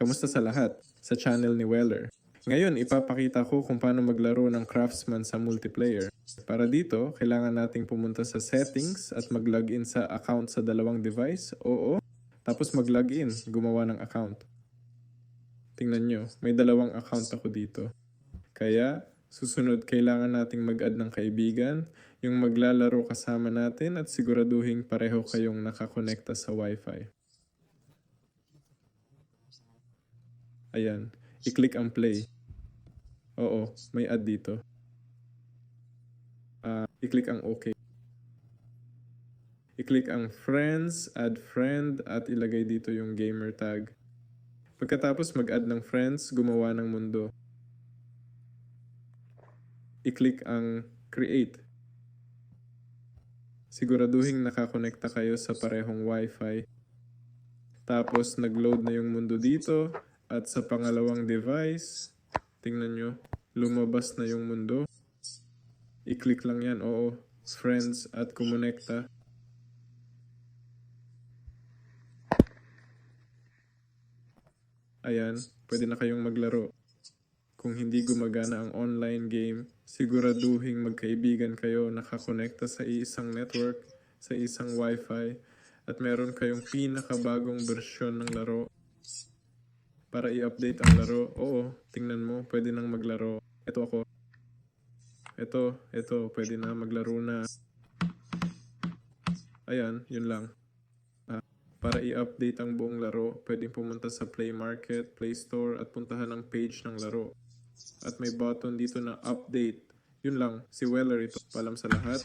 Kamusta sa lahat? Sa channel ni Weller. Ngayon, ipapakita ko kung paano maglaro ng Craftsman sa multiplayer. Para dito, kailangan nating pumunta sa settings at mag-login sa account sa dalawang device. Oo. Tapos mag-login, gumawa ng account. Tingnan nyo, may dalawang account ako dito. Kaya, susunod kailangan nating mag-add ng kaibigan, yung maglalaro kasama natin at siguraduhin pareho kayong nakakonekta sa Wi-Fi. Ayan, i-click ang play. Oo, may add dito. I-click ang OK. I-click ang friends, add friend, at ilagay dito yung gamer tag. Pagkatapos mag-add ng friends, gumawa ng mundo. I-click ang create. Siguraduhin nakakonekta kayo sa parehong Wi-Fi. Tapos nag-load na yung mundo dito. At sa pangalawang device, tingnan nyo, lumabas na yung mundo. I-click lang yan, oo, friends at kumonekta. Ayan, pwede na kayong maglaro. Kung hindi gumagana ang online game, siguraduhin magkaibigan kayo nakakonekta sa isang network, sa isang Wi-Fi, at meron kayong pinakabagong bersyon ng laro. Para i-update ang laro, oo, tingnan mo, pwede nang maglaro. Ito ako. Ito, pwede na maglaro na. Ayan, yun lang. Para i-update ang buong laro, pwedeng pumunta sa Play Market, Play Store at puntahan ang page ng laro. At may button dito na update. Yun lang, si Weller ito. Paalam sa lahat.